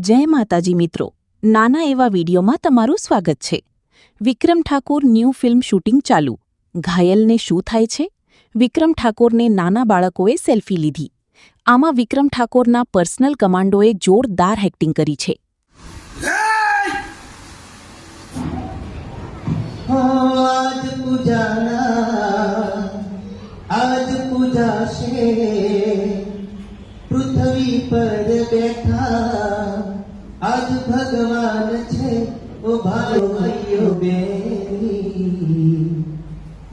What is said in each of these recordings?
જય માતાજી મિત્રો, નાના એવા વિડીયોમાં તમારું સ્વાગત છે। વિક્રમ ઠાકોર ન્યૂ ફિલ્મ શૂટિંગ ચાલુ। ઘાયલને શું થાય છે? વિક્રમ ઠાકોરને નાના બાળકોએ સેલ્ફી લીધી। આમાં વિક્રમ ઠાકોરના પર્સનલ કમાન્ડોએ જોરદાર એક્ટિંગ કરી છે। आज पूजा से पृथ्वी पर बैठा आज भगवान छे ओ भाइयो बेनी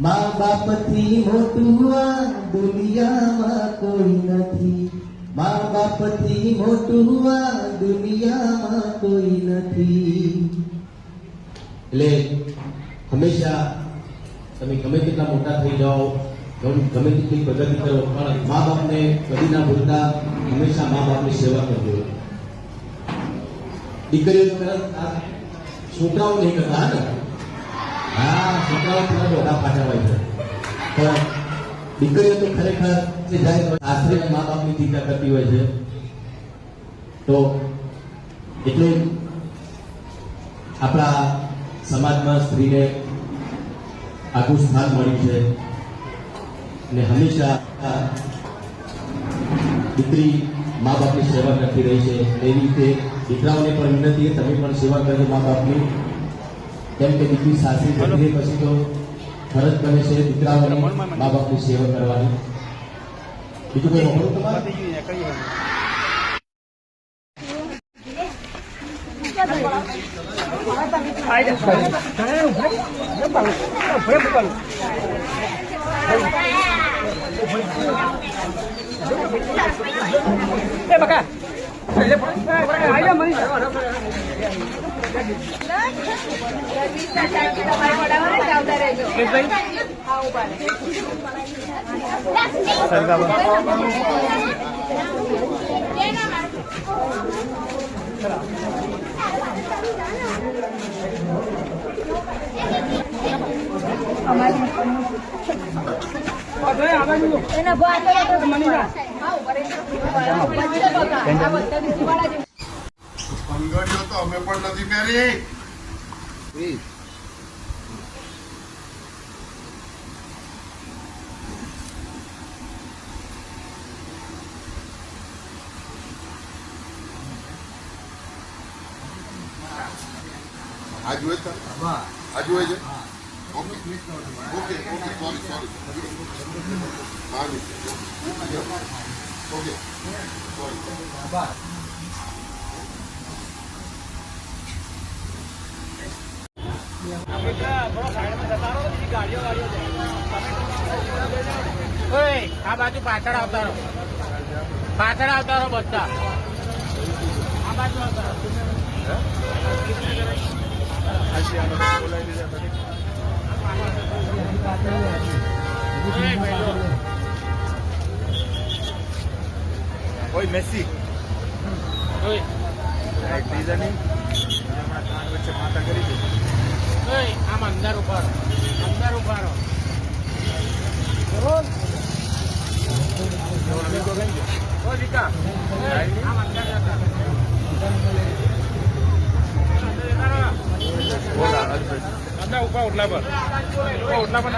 माँ बाप थी मोटू आ दुनियाમાં કોઈ નથી माँ बाप थी मोटू आ दुनियाમાં કોઈ નથી। એટલે હંમેશા તમે ગમે તેટલા મોટા થઈ જાઓ, ગમે તેટલી પ્રગતિ કરો, પણ મા બાપને કદી ના ભૂલતા હંમેશા મા બાપની સેવા કરજો। દીકરીઓ છોકરાઓ નહીં કરતા ને, હા છોકરાઓ થોડા મોટા પાછા હોય છે, પણ દીકરીઓ તો ખરેખર જાય આશરે મા બાપની ચિંતા કરતી હોય છે। તો એટલે આપણા સમાજમાં સ્ત્રીને આગું સ્થાન મળ્યું છે અને હંમેશા દીકરી મા બાપની સેવા કરતી રહી છે। એવી રીતે દીકરાઓને પણ વિનંતી છે, તમે પણ સેવા કરજો મા બાપની, કેમ કે દીકરી સાસરી જતી રહે પછી તો ફરજ બને છે દીકરાઓને મા બાપની સેવા કરવાની। બીજું કોઈ હોવું તમારે? બંગડીઓ તો અમે પણ નથી પહેરી। આ જોઈએ છે, આ જોઈએ છે। Okay okay okay, sorry sorry, હા ઓકે સોરી। આ બાજુ પાછળ આવતા રહો, બધા આ બાજુ આવતા ઓય મેસી એક બીજાની કાન વચ્ચે માતા કરી દે। આમ અંદર ઉભા રહો ઓટલા પર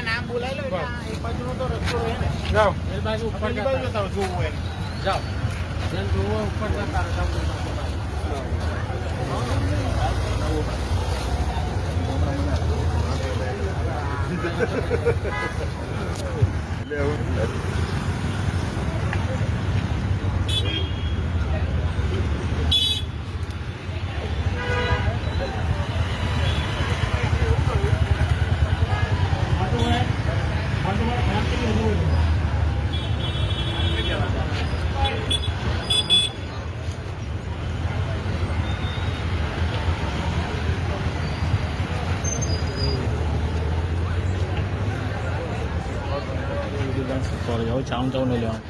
નામ બોલાવી લો, એક બાજુ નો તો રસ્તો રહે ને, જાઓ એ બાજુ ઉપર જતા જોવું હોય, જાઓ જેમ જોવો ઉપર જતા sorry, ચાઉં નહીં લેવાનું।